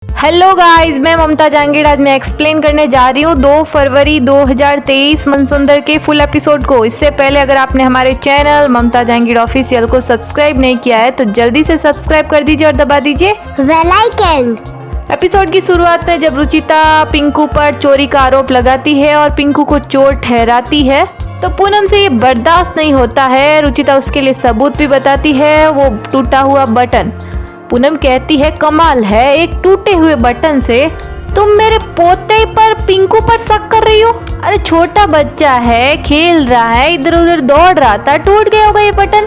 Hello guys, मैं ममता जहांगीर। आज मैं एक्सप्लेन करने जा रही हूँ 2 फरवरी 2023 मनसुंदर के फुल एपिसोड को। इससे पहले अगर आपने हमारे चैनल ममता जहांगीर ऑफिशियल को सब्सक्राइब नहीं किया है तो जल्दी से सब्सक्राइब कर दीजिए और दबा दीजिए बेल आइकन। एपिसोड की शुरुआत में जब रुचिता पिंकू पर चोरी का आरोप लगाती है और पिंकू को चोर ठहराती है तो पूनम से ये बर्दाश्त नहीं होता है। रुचिता उसके लिए सबूत भी बताती है, वो टूटा हुआ बटन। पूनम कहती है कमाल है, एक टूटे हुए बटन से तुम मेरे पोते पर पिंकू पर शक कर रही हो। अरे छोटा बच्चा है, खेल रहा है, इधर उधर दौड़ रहा था, टूट गया होगा ये बटन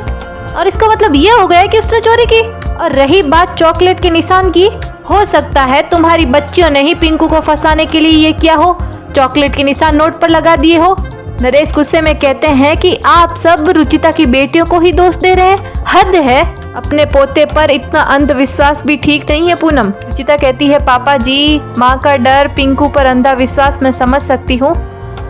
और इसका मतलब ये हो गया कि उसने चोरी की। और रही बात चॉकलेट के निशान की, हो सकता है तुम्हारी बच्चियों ने ही पिंकू को फंसाने के लिए ये किया हो, चॉकलेट के निशान नोट पर लगा दिए हो। नरेश गुस्से में कहते हैं कि आप सब रुचिता की बेटियों को ही दोष दे रहे हैं, हद है। अपने पोते पर इतना अंधविश्वास भी ठीक नहीं है पूनम। रुचिता कहती है पापा जी, माँ का डर, पिंकू पर अंधा विश्वास मैं समझ सकती हूँ।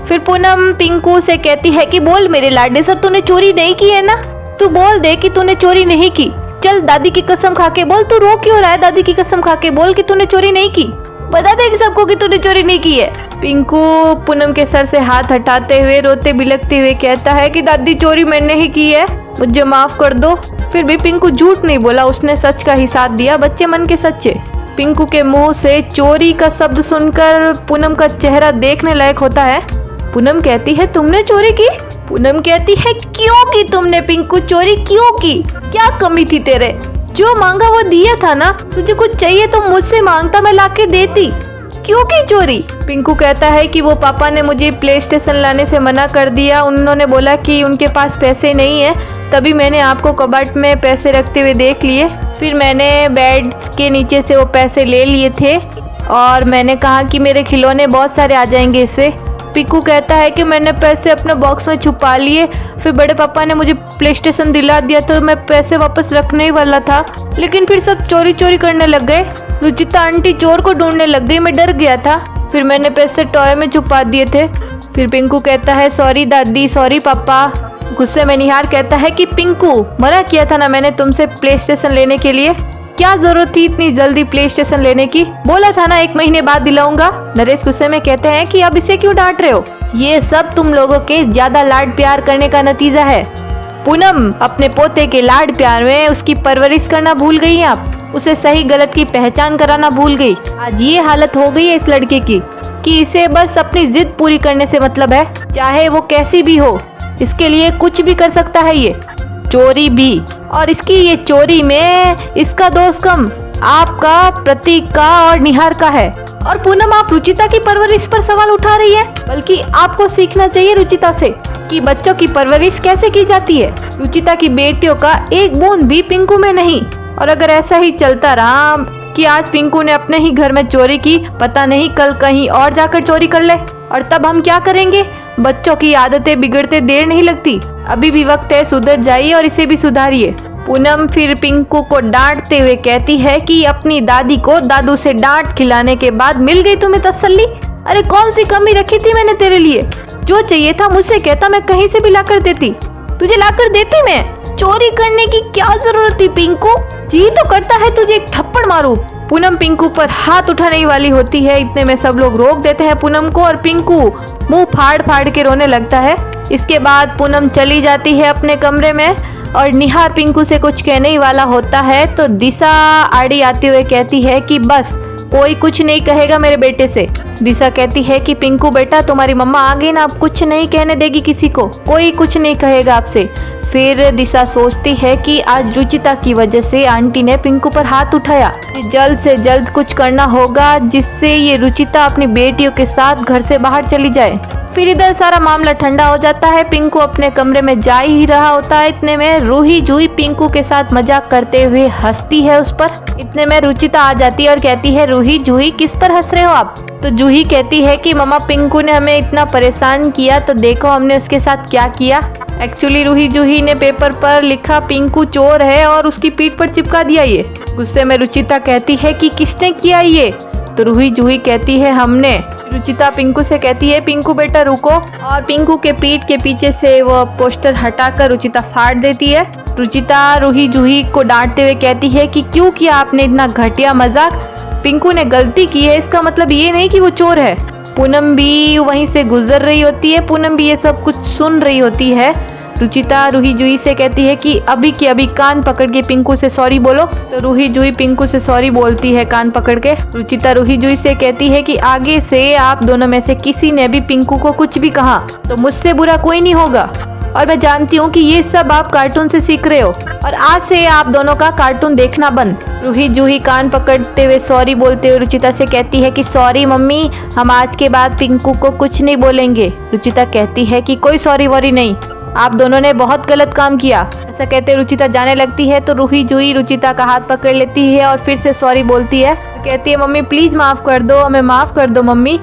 फिर पूनम पिंकू से कहती है कि बोल मेरे लाडले सर, तूने चोरी नहीं की है ना, तू बोल दे कि तूने चोरी नहीं की। चल दादी की कसम खा के बोल, तू रो क्यों रहा है, दादी की कसम खा के बोल कि तूने चोरी नहीं की, बता दे सबको कि तूने चोरी नहीं की है। पिंकू पूनम के सर से हाथ हटाते हुए रोते बिलखते हुए कहता है कि दादी चोरी मैंने ही की है, मुझे माफ कर दो। फिर भी पिंकू झूठ नहीं बोला, उसने सच का ही साथ दिया, बच्चे मन के सच्चे। पिंकू के मुंह से चोरी का शब्द सुनकर पूनम का चेहरा देखने लायक होता है। पूनम कहती है तुमने चोरी की? पूनम कहती है क्यों की तुमने पिंकू, चोरी क्यों की, क्या कमी थी तेरे, जो मांगा वो दिया था ना, तुझे कुछ चाहिए तो मुझसे मांगता, मैं लाके देती, क्यों की चोरी? पिंकू कहता है कि वो पापा ने मुझे प्ले स्टेशन लाने से मना कर दिया, उन्होंने बोला कि उनके पास पैसे नहीं है, तभी मैंने आपको कबर्ड में पैसे रखते हुए देख लिए, फिर मैंने बेड के नीचे से वो पैसे ले लिए थे और मैंने कहा कि मेरे खिलौने बहुत सारे आ जाएंगे इससे। पिंकू कहता है कि मैंने पैसे अपने बॉक्स में छुपा लिए, फिर बड़े पापा ने मुझे प्ले स्टेशन दिला दिया तो मैं पैसे वापस रखने ही वाला था, लेकिन फिर सब चोरी चोरी करने लग गए। रुचिता आंटी चोर को ढूंढने लग गई, मैं डर गया था, फिर मैंने पैसे टॉय में छुपा दिए थे। फिर पिंकू कहता है सॉरी दादी, सॉरी पापा। गुस्से में निहार कहता है कि पिंकू, मना किया था ना मैंने तुमसे प्ले स्टेशन लेने के लिए, क्या जरूरत थी इतनी जल्दी प्ले स्टेशन लेने की, बोला था ना 1 महीने बाद दिलाऊंगा। नरेश गुस्से में कहते हैं कि अब इसे क्यों डांट रहे हो, ये सब तुम लोगों के ज्यादा लाड प्यार करने का नतीजा है। पूनम अपने पोते के लाड प्यार में उसकी परवरिश करना भूल गई आप, उसे सही गलत की पहचान कराना भूल गई। आज ये हालत हो गई है इस लड़के की कि इसे बस अपनी जिद पूरी करने से मतलब है, चाहे वो कैसी भी हो, इसके लिए कुछ भी कर सकता है, ये चोरी भी, और इसकी ये चोरी में इसका दोष कम आपका, प्रतीक का और निहार का है। और पूनम आप रुचिता की परवरिश पर सवाल उठा रही है, बल्कि आपको सीखना चाहिए रुचिता से कि बच्चों की परवरिश कैसे की जाती है। रुचिता की बेटियों का एक बूंद भी पिंकू में नहीं, और अगर ऐसा ही चलता रहा कि आज पिंकू ने अपने ही घर में चोरी की, पता नहीं कल कहीं और जाकर चोरी कर ले, और तब हम क्या करेंगे। बच्चों की आदतें बिगड़ते देर नहीं लगती, अभी भी वक्त है, सुधर जाइए और इसे भी सुधारिए। पूनम फिर पिंकू को डांटते हुए कहती है कि अपनी दादी को दादू से डांट खिलाने के बाद मिल गई तुम्हें तसल्ली। अरे कौन सी कमी रखी थी मैंने तेरे लिए, जो चाहिए था मुझसे कहता, मैं कहीं से भी लाकर देती, तुझे लाकर देती मैं, चोरी करने की क्या जरूरत थी पिंकू, जी तो करता है तुझे एक थप्पड़ मारूं। पूनम पिंकू पर हाथ उठाने वाली होती है, इतने में सब लोग रोक देते हैं पूनम को और पिंकू मुंह फाड़ फाड़ के रोने लगता है। इसके बाद पूनम चली जाती है अपने कमरे में और निहार पिंकू से कुछ कहने ही वाला होता है तो दिशा आड़ी आते हुए कहती है कि बस कोई कुछ नहीं कहेगा मेरे बेटे से। दिशा कहती है कि पिंकू बेटा तुम्हारी मम्मा आ गई ना, अब कुछ नहीं कहने देगी किसी को, कोई कुछ नहीं कहेगा आपसे। फिर दिशा सोचती है कि आज रुचिता की वजह से आंटी ने पिंकू पर हाथ उठाया, जल्द से जल्द कुछ करना होगा जिससे ये रुचिता अपनी बेटियों के साथ घर से बाहर चली जाए। फिर इधर सारा मामला ठंडा हो जाता है, पिंकू अपने कमरे में जा ही रहा होता है, इतने में रूही जूही पिंकू के साथ मजाक करते हुए हंसती है उस पर। इतने में रुचिता आ जाती है और कहती है रूही जूही किस पर हंस रहे हो आप। तो जूही कहती है कि मम्मा पिंकू ने हमें इतना परेशान किया तो देखो हमने उसके साथ क्या किया। एक्चुअली रूही जूही ने पेपर पर लिखा पिंकू चोर है और उसकी पीठ पर चिपका दिया ये। गुस्से में रुचिता कहती है कि किसने किया ये, तो रूही जूही कहती है हमने। रुचिता पिंकू से कहती है पिंकू बेटा रुको, और पिंकू के पीठ के पीछे से वो पोस्टर हटाकर रुचिता फाड़ देती है। रुचिता रूही जूही को डांटते हुए कहती है कि क्यों किया आपने इतना घटिया मजाक, पिंकू ने गलती की है इसका मतलब ये नहीं कि वो चोर है। पूनम भी वहीं से गुजर रही होती है, पूनम भी ये सब कुछ सुन रही होती है। रुचिता रूही जूही से कहती है कि अभी की अभी कान पकड़ के पिंकू से सॉरी बोलो। तो रूही जूही पिंकू से सॉरी बोलती है कान पकड़ के। रुचिता रूही जूही से कहती है कि आगे से आप दोनों में से किसी ने भी पिंकू को कुछ भी कहा तो मुझसे बुरा कोई नहीं होगा, और मैं जानती हूँ कि ये सब आप कार्टून से सीख रहे हो और आज से आप दोनों का कार्टून देखना बंद। रूही जूही कान पकड़ते हुए सॉरी बोलते हुए रुचिता से कहती है कि सॉरी मम्मी, हम आज के बाद पिंकू को कुछ नहीं बोलेंगे। रुचिता कहती है कि कोई सॉरी वॉरी नहीं, आप दोनों ने बहुत गलत काम किया। ऐसा कहते रुचिता जाने लगती है तो रूही जूही रुचिता का हाथ पकड़ लेती है और फिर से सॉरी बोलती है। कहती है मम्मी प्लीज माफ कर दो, हमें माफ कर दो मम्मी।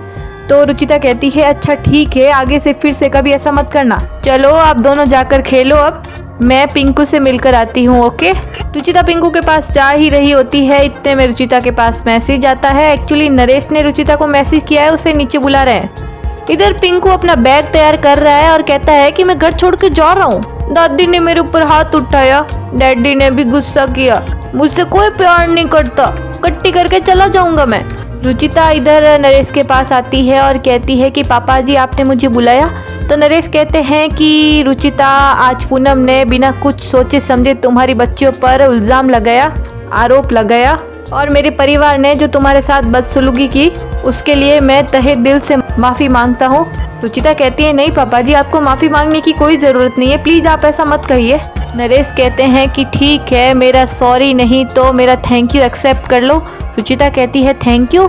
तो रुचिता कहती है अच्छा ठीक है, आगे से फिर से कभी ऐसा मत करना। चलो आप दोनों जाकर खेलो, अब मैं पिंकू से मिलकर आती हूँ, ओके। रुचिता पिंकू के पास जा ही रही होती है, इतने में रुचिता के पास मैसेज आता है। एक्चुअली नरेश ने रुचिता को मैसेज किया है, उसे नीचे बुला रहे हैं। इधर पिंकू अपना बैग तैयार कर रहा है और कहता है कि मैं घर छोड़ के जा रहा हूँ। दादी ने मेरे ऊपर हाथ उठाया, डैडी ने भी गुस्सा किया, मुझसे कोई प्यार नहीं करता, कट्टी करके चला जाऊंगा मैं। रुचिता इधर नरेश के पास आती है और कहती है कि पापा जी आपने मुझे बुलाया। तो नरेश कहते हैं कि रुचिता आज पूनम ने बिना कुछ सोचे समझे तुम्हारी बच्चियों पर इल्ज़ाम लगाया, आरोप लगाया, और मेरे परिवार ने जो तुम्हारे साथ बदसलूकी की उसके लिए मैं तहे दिल से माफ़ी मांगता हूँ। रुचिता कहती है नहीं पापा जी, आपको माफ़ी मांगने की कोई ज़रूरत नहीं है, प्लीज़ आप ऐसा मत कहिए। नरेश कहते हैं कि ठीक है, मेरा सॉरी नहीं तो मेरा थैंक यू एक्सेप्ट कर लो। रुचिता कहती है थैंक यू।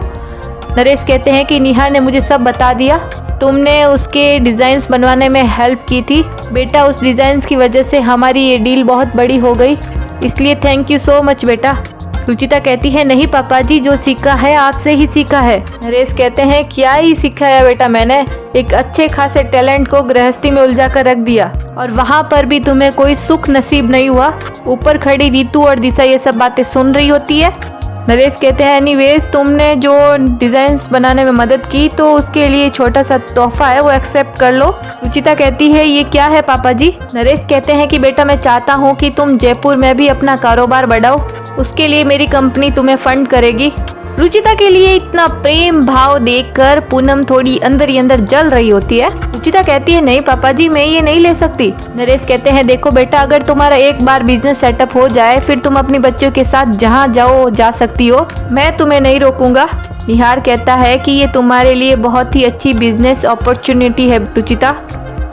नरेश कहते हैं कि निहार ने मुझे सब बता दिया, तुमने उसके डिज़ाइंस बनवाने में हेल्प की थी बेटा, उस डिज़ाइंस की वजह से हमारी ये डील बहुत बड़ी हो गई, इसलिए थैंक यू सो मच बेटा। रुचिता कहती है नहीं पापा जी, जो सीखा है आपसे ही सीखा है। नरेश कहते हैं क्या ही सीखा है बेटा, मैंने एक अच्छे खासे टैलेंट को गृहस्थी में उलझा कर रख दिया और वहाँ पर भी तुम्हें कोई सुख नसीब नहीं हुआ। ऊपर खड़ी रीतू और दिशा ये सब बातें सुन रही होती है। नरेश कहते हैं एनीवेज तुमने जो डिज़ाइंस बनाने में मदद की तो उसके लिए छोटा सा तोहफा है, वो एक्सेप्ट कर लो। रुचिता कहती है ये क्या है पापा जी। नरेश कहते हैं कि बेटा मैं चाहता हूँ कि तुम जयपुर में भी अपना कारोबार बढ़ाओ, उसके लिए मेरी कंपनी तुम्हें फंड करेगी। रुचिता के लिए इतना प्रेम भाव देखकर पूनम थोड़ी अंदर ही अंदर जल रही होती है। रुचिता कहती है नहीं पापा जी, मैं ये नहीं ले सकती। नरेश कहते हैं देखो बेटा, अगर तुम्हारा एक बार बिजनेस सेटअप हो जाए फिर तुम अपनी बच्चों के साथ जहाँ जाओ जा सकती हो, मैं तुम्हें नहीं रोकूंगा। निहार कहता है कि ये तुम्हारे लिए बहुत ही अच्छी बिजनेस अपॉर्चुनिटी है रुचिता,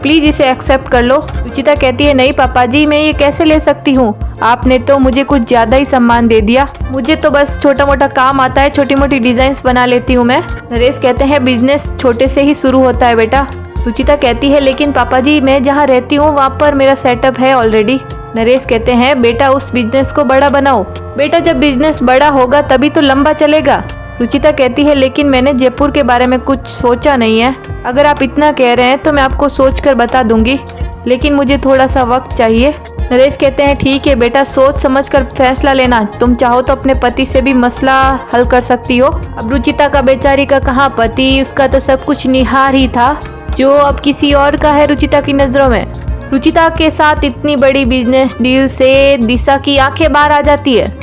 प्लीज इसे एक्सेप्ट कर लो। रुचिता कहती है नहीं पापा जी, मैं ये कैसे ले सकती हूँ, आपने तो मुझे कुछ ज्यादा ही सम्मान दे दिया, मुझे तो बस छोटा मोटा काम आता है, छोटी मोटी डिजाइन्स बना लेती हूँ मैं। नरेश कहते हैं बिजनेस छोटे से ही शुरू होता है बेटा। रुचिता कहती है लेकिन पापा जी मैं जहाँ रहती हूँ वहाँ पर मेरा सेटअप है ऑलरेडी। नरेश कहते हैं बेटा उस बिजनेस को बड़ा बनाओ बेटा, जब बिजनेस बड़ा होगा तभी तो लंबा चलेगा। रुचिता कहती है लेकिन मैंने जयपुर के बारे में कुछ सोचा नहीं है, अगर आप इतना कह रहे हैं तो मैं आपको सोचकर बता दूंगी, लेकिन मुझे थोड़ा सा वक्त चाहिए। नरेश कहते हैं ठीक है बेटा, सोच समझकर फैसला लेना, तुम चाहो तो अपने पति से भी मसला हल कर सकती हो। अब रुचिता का बेचारी का कहाँ पति, उसका तो सब कुछ निहार ही था जो अब किसी और का है रुचिता की नज़रों में। रुचिता के साथ इतनी बड़ी बिजनेस डील से दिशा की आंखें बाहर आ जाती है।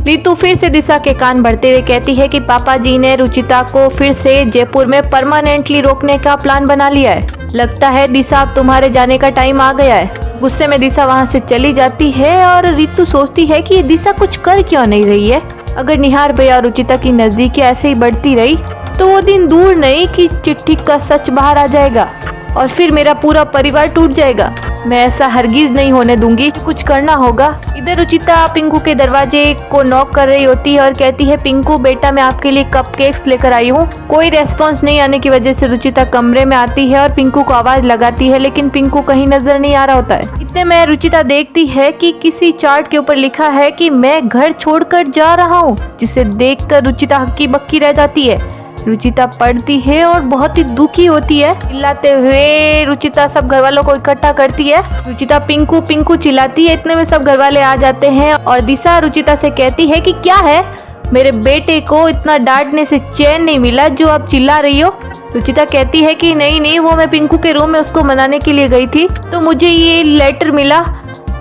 रीतू फिर से दिशा के कान भरते हुए कहती है कि पापा जी ने रुचिता को फिर से जयपुर में परमानेंटली रोकने का प्लान बना लिया है, लगता है दिशा अब तुम्हारे जाने का टाइम आ गया है। गुस्से में दिशा वहाँ से चली जाती है और रीतू सोचती है कि दिशा कुछ कर क्यों नहीं रही है। अगर निहार भैया और रुचिता की नजदीकी ऐसे ही बढ़ती रही तो वो दिन दूर नहीं कि चिट्ठी का सच बाहर आ जाएगा और फिर मेरा पूरा परिवार टूट जाएगा। मैं ऐसा हरगिज नहीं होने दूंगी, कुछ करना होगा। इधर रुचिता पिंकू के दरवाजे को नॉक कर रही होती है और कहती है पिंकू बेटा मैं आपके लिए कपकेक्स लेकर आई हूँ। कोई रेस्पॉन्स नहीं आने की वजह से रुचिता कमरे में आती है और पिंकू को आवाज लगाती है, लेकिन पिंकू कहीं नजर नहीं आ रहा होता है। इतने में रुचिता देखती है कि किसी चार्ट के ऊपर लिखा है कि मैं घर छोड़कर जा रहा हूँ, जिसे देखकर रुचिता हक्की बक्की रह जाती है। रुचिता पढ़ती है और बहुत ही दुखी होती है। चिल्लाते हुए रुचिता सब घर वालों को इकट्ठा करती है। रुचिता पिंकू पिंकू चिल्लाती है, इतने में सब घर वाले आ जाते हैं और दिशा रुचिता से कहती है कि क्या है, मेरे बेटे को इतना डांटने से चैन नहीं मिला जो आप चिल्ला रही हो। रुचिता कहती है कि नहीं वो मैं पिंकू के रूम में उसको मनाने के लिए गई थी तो मुझे ये लेटर मिला।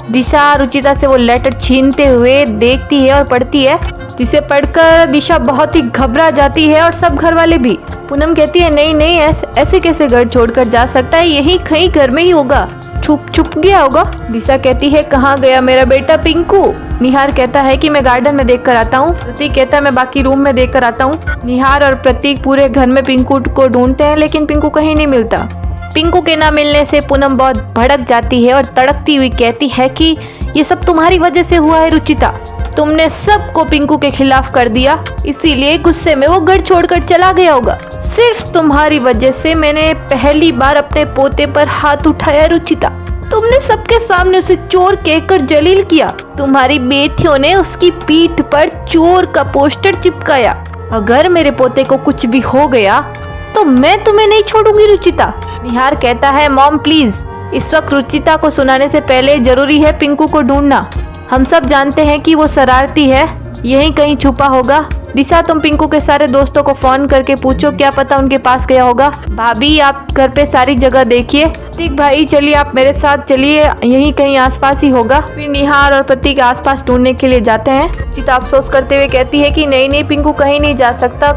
दिशा रुचिता से वो लेटर छीनते हुए देखती है और पढ़ती है, जिसे पढ़कर दिशा बहुत ही घबरा जाती है और सब घर वाले भी। पूनम कहती है नहीं नहीं, ऐसे कैसे घर छोड़कर जा सकता है, यही कहीं घर में ही होगा, छुप गया होगा। दिशा कहती है कहाँ गया मेरा बेटा पिंकू। निहार कहता है कि मैं गार्डन में देख कर आता हूँ। प्रतीक कहता है मैं बाकी रूम में देख कर आता हूँ। निहार और प्रतीक पूरे घर में पिंकू को ढूंढते हैं लेकिन पिंकू कहीं नहीं मिलता। पिंकू के ना मिलने से पूनम बहुत भड़क जाती है और तड़कती हुई कहती है कि ये सब तुम्हारी वजह से हुआ है रुचिता, तुमने सबको पिंकू के खिलाफ कर दिया, इसीलिए गुस्से में वो घर छोड़कर चला गया होगा। सिर्फ तुम्हारी वजह से मैंने पहली बार अपने पोते पर हाथ उठाया रुचिता। तुमने सबके सामने उसे चोर कहकर जलील किया। तुम्हारी बेटियों ने उसकी पीठ पर चोर का पोस्टर चिपकाया। अगर मेरे पोते को कुछ भी हो गया तो मैं तुम्हें नहीं छोड़ूंगी रुचिता। निहार कहता है मॉम प्लीज, इस वक्त रुचिता को सुनाने से पहले जरूरी है पिंकू को ढूंढना। हम सब जानते हैं कि वो शरारती है, यहीं कहीं छुपा होगा। दिशा तुम पिंकू के सारे दोस्तों को फोन करके पूछो, क्या पता उनके पास गया होगा। भाभी आप घर पे सारी जगह देखिए। प्रतीक भाई चलिए आप मेरे साथ चलिए, यहीं कहीं आसपास ही होगा। फिर निहार और प्रतीक आसपास ढूंढने के लिए जाते हैं। रुचिता अफसोस करते हुए कहती है कि नहीं पिंकू कहीं नहीं जा सकता,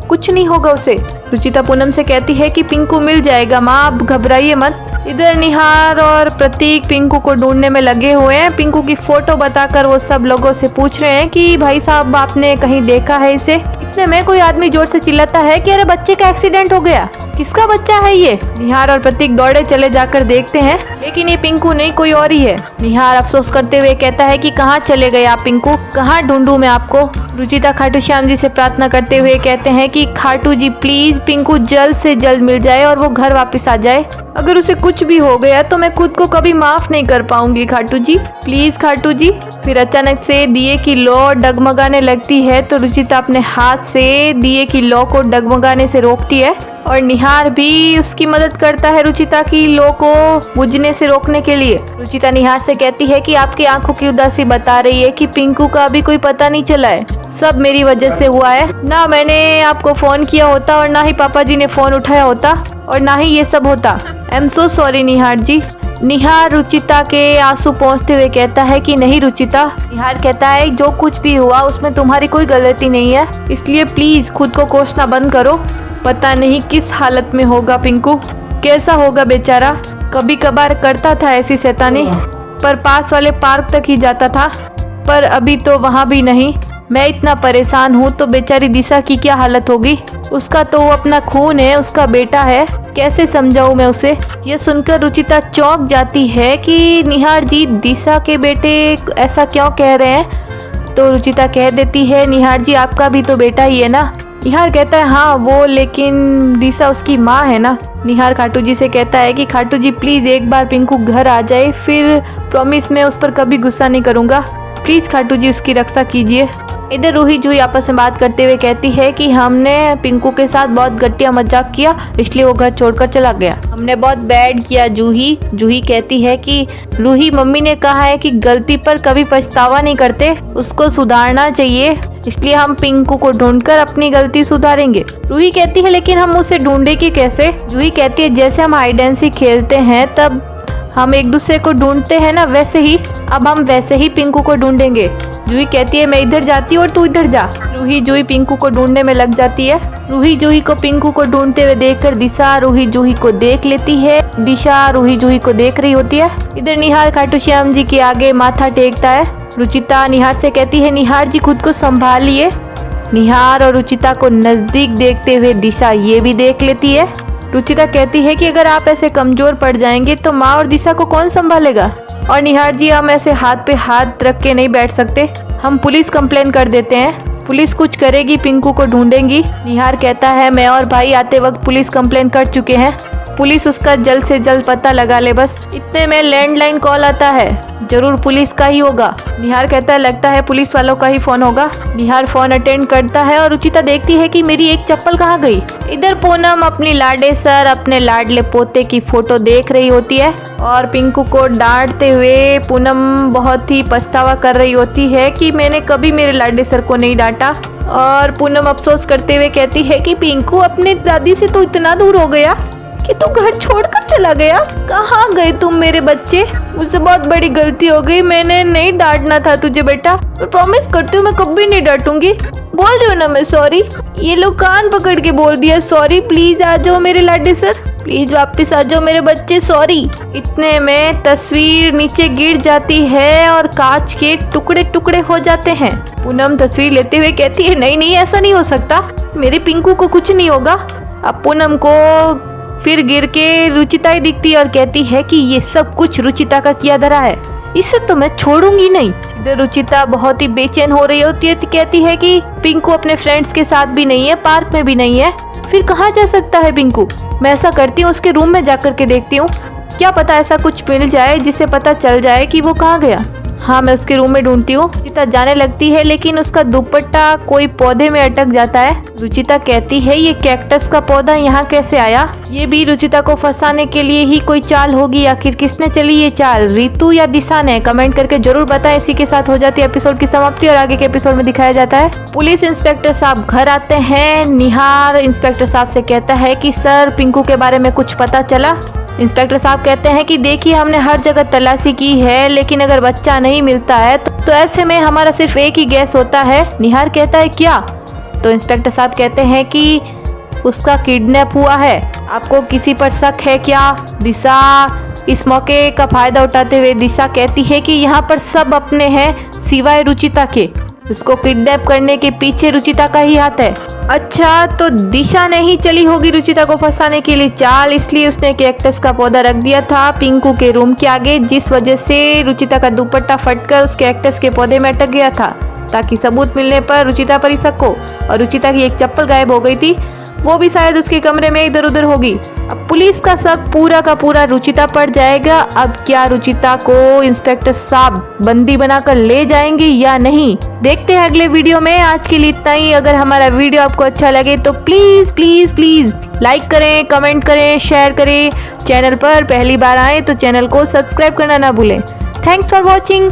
कुछ नहीं होगा उसे। रुचिता पूनम से कहती है कि पिंकू मिल जाएगा माँ, आप घबराइए मत। इधर निहार और प्रतीक पिंकू को ढूंढने में लगे हुए हैं। पिंकू की फोटो बताकर वो सब लोगों से पूछ रहे हैं कि भाई साहब आपने कहीं देखा है इसे। इतने में कोई आदमी जोर से चिल्लाता है कि अरे बच्चे का एक्सीडेंट हो गया, किसका बच्चा है ये। निहार और प्रतीक दौड़े चले जाकर देखते हैं लेकिन ये पिंकू नहीं कोई और ही है। निहार अफसोस करते हुए कहता है कि कहाँ चले गए आप पिंकू, कहाँ ढूंढूं मैं आपको। रुचिता खाटू श्याम जी से प्रार्थना करते हुए कहते हैं कि खाटू जी प्लीज पिंकू जल्द से जल्द मिल जाए और वो घर वापस आ जाए। अगर उसे कुछ भी हो गया तो मैं खुद को कभी माफ नहीं कर पाऊंगी खाटू जी, प्लीज खाटू जी। फिर अचानक से दिए की लौ डगमगाने लगती है तो रुचिता अपने हाथ से दिए की लौ को डगमगाने से रोकती है और निहार भी उसकी मदद करता है रुचिता की लौ को बुझने से रोकने के लिए। रुचिता निहार से कहती है कि आपकी आंखों की उदासी बता रही है कि पिंकू का अभी कोई पता नहीं चला है, सब मेरी वजह से हुआ है। ना मैंने आपको फोन किया होता और ना ही पापा जी ने फोन उठाया होता और ना ही ये सब होता। आई एम सो सॉरी निहार जी। निहार रुचिता के आंसू पोंछते हुए कहता है कि नहीं रुचिता। निहार कहता है जो कुछ भी हुआ उसमें तुम्हारी कोई गलती नहीं है, इसलिए प्लीज खुद को कोसना बंद करो। पता नहीं किस हालत में होगा पिंकू, कैसा होगा बेचारा। कभी कभार करता था ऐसी शैतानी, पर पास वाले पार्क तक ही जाता था, पर अभी तो वहाँ भी नहीं। मैं इतना परेशान हूँ तो बेचारी दिशा की क्या हालत होगी। उसका तो वो अपना खून है, उसका बेटा है, कैसे समझाऊं मैं उसे। ये सुनकर रुचिता चौंक जाती है कि निहार जी दिशा के बेटे ऐसा क्यों कह रहे हैं। तो रुचिता कह देती है निहार जी आपका भी तो बेटा ही है ना। निहार कहता है हाँ वो, लेकिन दिशा उसकी माँ है ना। निहार खाटू जी से कहता है कि खाटू जी प्लीज एक बार पिंकू घर आ जाए, फिर प्रॉमिस मैं उस पर कभी गुस्सा नहीं करूँगा। प्लीज खाटू जी उसकी रक्षा कीजिए। इधर रूही जूही आपस में बात करते हुए कहती है कि हमने पिंकू के साथ बहुत घटिया मजाक किया, इसलिए वो घर छोड़कर चला गया। हमने बहुत बैड किया जूही। जूही कहती है कि रूही मम्मी ने कहा है कि गलती पर कभी पछतावा नहीं करते, उसको सुधारना चाहिए, इसलिए हम पिंकू को ढूंढकर अपनी गलती सुधारेंगे। रूही कहती है लेकिन हम उसे ढूंढेंगे कैसे। जूही कहती है जैसे हम हाइड एंड सीक खेलते हैं तब हम एक दूसरे को ढूंढते हैं ना, वैसे ही अब हम वैसे ही पिंकू को ढूंढेंगे। जूही कहती है मैं इधर जाती हूँ और तू इधर जा। रूही जूही पिंकू को ढूंढने में लग जाती है। रूही जूही को पिंकू को ढूंढते हुए देखकर दिशा रूही जूही को देख लेती है। दिशा रूही जूही को देख रही होती है। इधर निहार खाटू श्याम जी के आगे माथा टेकता है। रुचिता निहार से कहती है निहार जी खुद को संभालिए। निहार और रुचिता को नजदीक देखते हुए दिशा ये भी देख लेती है। रुचिता कहती है कि अगर आप ऐसे कमजोर पड़ जाएंगे तो माँ और दिशा को कौन संभालेगा। और निहार जी हम ऐसे हाथ पे हाथ रख के नहीं बैठ सकते, हम पुलिस कंप्लेन कर देते हैं, पुलिस कुछ करेगी, पिंकू को ढूंढेंगी। निहार कहता है मैं और भाई आते वक्त पुलिस कंप्लेन कर चुके हैं, पुलिस उसका जल्द से जल्द पता लगा ले बस। इतने में लैंडलाइन कॉल आता है, जरूर पुलिस का ही होगा। निहार कहता है लगता है पुलिस वालों का ही फोन होगा। निहार फोन अटेंड करता है और रुचिता देखती है कि मेरी एक चप्पल कहाँ गई। इधर पूनम अपनी लाडे सर अपने लाडले पोते की फोटो देख रही होती है और पिंकू को डांटते हुए पूनम बहुत ही पछतावा कर रही होती है कि मैंने कभी मेरे लाडे सर को नहीं डांटा। और पूनम अफसोस करते हुए कहती है कि पिंकू अपने दादी से तो इतना दूर हो गया कि तू घर छोड़कर चला गया, कहाँ गए तुम मेरे बच्चे। मुझसे बहुत बड़ी गलती हो गई, मैंने नहीं डांटना था तुझे बेटा। मैं प्रॉमिस करती हूँ मैं कभी नहीं डांटूंगी। बोल रही हूँ ना मैं सॉरी। ये लोग कान पकड़ के बोल दिया सॉरी। प्लीज आ जाओ मेरे लाडे सर, प्लीज वापस आ जाओ मेरे बच्चे, सॉरी। इतने में तस्वीर नीचे गिर जाती है और कांच के टुकड़े टुकड़े हो जाते हैं। पूनम तस्वीर लेते हुए कहती है नहीं नहीं ऐसा नहीं हो सकता, मेरे पिंकू को कुछ नहीं होगा। अब पूनम को फिर गिर के रुचिता ही दिखती है और कहती है कि ये सब कुछ रुचिता का किया धरा है, इसे तो मैं छोड़ूंगी नहीं। इधर रुचिता बहुत ही बेचैन हो रही होती है, कहती है कि पिंकू अपने फ्रेंड्स के साथ भी नहीं है, पार्क में भी नहीं है, फिर कहाँ जा सकता है पिंकू। मैं ऐसा करती हूँ उसके रूम में जाकर के देखती हूँ, क्या पता ऐसा कुछ मिल जाए जिससे पता चल जाए कि वो कहाँ गया। हाँ मैं उसके रूम में ढूंढती हूँ। रुचिता जाने लगती है लेकिन उसका दुपट्टा कोई पौधे में अटक जाता है। रुचिता कहती है ये कैक्टस का पौधा यहाँ कैसे आया। ये भी रुचिता को फंसाने के लिए ही कोई चाल होगी। आखिर किसने चली ये चाल, रितु या दिशा ने? कमेंट करके जरूर बताएं। इसी के साथ हो जाती है एपिसोड की समाप्ति और आगे के एपिसोड में दिखाया जाता है पुलिस इंस्पेक्टर साहब घर आते हैं। निहार इंस्पेक्टर साहब से कहता है कि सर पिंकू के बारे में कुछ पता चला। इंस्पेक्टर साहब कहते हैं कि देखिए हमने हर जगह तलाशी की है लेकिन अगर बच्चा नहीं मिलता है तो ऐसे में हमारा सिर्फ एक ही गैस होता है। निहार कहता है क्या? तो इंस्पेक्टर साहब कहते हैं कि उसका किडनैप हुआ है। आपको किसी पर शक है क्या? दिशा इस मौके का फायदा उठाते हुए दिशा कहती है कि यहाँ पर सब अपने हैं सिवाय रुचिता के, उसको किडनैप करने के पीछे रुचिता का ही हाथ है। अच्छा तो दिशा ने ही चली होगी रुचिता को फंसाने के लिए चाल, इसलिए उसने कैक्टस का पौधा रख दिया था पिंकू के रूम के आगे, जिस वजह से रुचिता का दुपट्टा फटकर उस कैक्टस के पौधे में अटक गया था ताकि सबूत मिलने पर रुचिता पर ही शक हो। और रुचिता की एक चप्पल गायब हो गई थी, वो भी शायद उसके कमरे में इधर उधर होगी। अब पुलिस का शक पूरा का पूरा रुचिता पर जाएगा। अब क्या रुचिता को इंस्पेक्टर साहब बंदी बनाकर ले जाएंगे या नहीं, देखते हैं अगले वीडियो में। आज के लिए इतना ही। अगर हमारा वीडियो आपको अच्छा लगे तो प्लीज प्लीज प्लीज लाइक करें, कमेंट करें, शेयर करें। चैनल पर पहली बार आए तो चैनल को सब्सक्राइब करना ना भूलें। Thanks for watching.